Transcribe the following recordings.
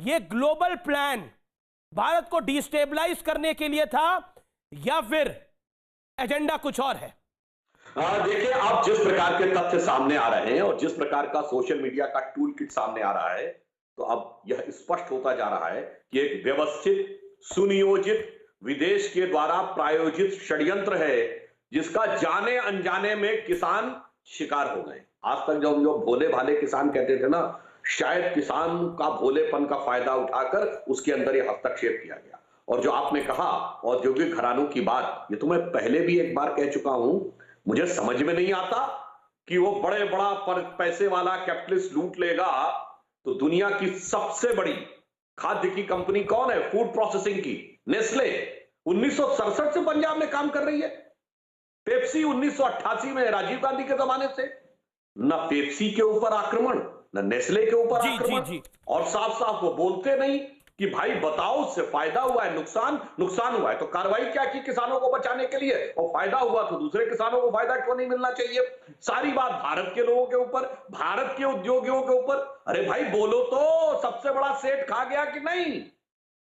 ये global plan Bharat को destabilise करने के लिए था या फिर एजेंडा कुछ और है? देखिए, आप जिस प्रकार के तथ्य सामने आ रहे हैं और जिस प्रकार का सोशल मीडिया का टूल किट सामने आ रहा है, तो अब यह स्पष्ट होता जा रहा है कि एक व्यवस्थित, सुनियोजित, विदेश के द्वारा प्रायोजित षड्यंत्र है, जिसका जाने अनजाने में किसान शिकार हो गए। आज तक जो हम लोग भोले भाले किसान कहते थे ना, शायद किसान का भोलेपन का फायदा उठाकर उसके अंदर यह हस्तक्षेप किया गया। और जो आपने कहा औद्योगिक घरानों की बात, ये तो मैं पहले भी एक बार कह चुका हूं, मुझे समझ में नहीं आता कि वो बड़ा पैसे वाला कैपिटलिस्ट लूट लेगा तो दुनिया की सबसे बड़ी खाद्य की कंपनी कौन है? फूड प्रोसेसिंग की नेस्ले 1967 से पंजाब में काम कर रही है। पेप्सी 1988 में राजीव गांधी के जमाने से। न पेप्सी के ऊपर आक्रमण, न नेस्ले के ऊपर आक्रमण, और साफ साफ वो बोलते नहीं कि भाई बताओ, उससे फायदा हुआ है, नुकसान हुआ है, तो कार्रवाई क्या की किसानों को बचाने के लिए? और फायदा हुआ तो दूसरे किसानों को फायदा क्यों नहीं मिलना चाहिए? सारी बात भारत के लोगों के ऊपर, भारत के उद्योगियों के ऊपर। अरे भाई बोलो तो, सबसे बड़ा सेठ खा गया कि नहीं?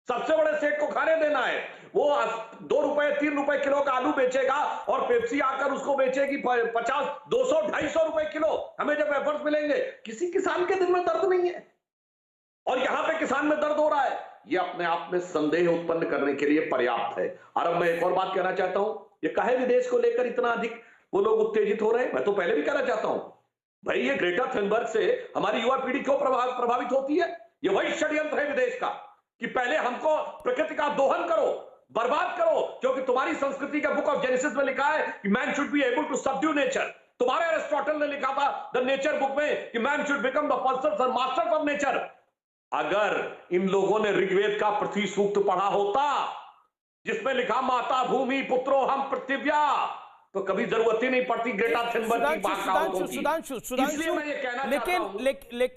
सबसे बड़े सेठ को खाने देना है। वो 2 रुपए 3 रुपए किलो का आलू बेचेगा और पेप्सी आकर उसको बेचेगी 50, 200, 250 रुपए किलो। हमें जब एफर्ट्स मिलेंगे, किसी किसान के दिल में दर्द नहीं है, और यहां पे किसान में दर्द हो रहा है। ये अपने आप में संदेह उत्पन्न करने के लिए पर्याप्त है। और अब मैं एक और बात कहना चाहता हूं, ये काहे विदेश को लेकर इतना अधिक वो लोग उत्तेजित हो रहे हैं? मैं तो पहले भी कहना चाहता हूं, भाई ये ग्रेटा थनबर्ग से हमारी युवा पीढ़ी क्यों प्रभावित होती है? ये वही षड्यंत्र है विदेश का कि पहले हमको प्रकृति का दोहन करो, बर्बाद करो, क्योंकि तुम्हारी संस्कृति का बुक ऑफ जेनेसिस में लिखा है कि man should be able to subdue nature. तुम्हारे एरिस्टोटल ने लिखा था द नेचर बुक में कि man should become the person and master of nature. अगर इन लोगों ने ऋग्वेद का पृथ्वी सूक्त पढ़ा होता, जिसमें लिखा माता भूमि पुत्रो हम पृथिव्या, तो कभी जरूरत ही नहीं पड़ती ग्रेटा थनबर्ग की बात का होती। सुधांशु, इसलिए मैं ये कहना चाहता हूं,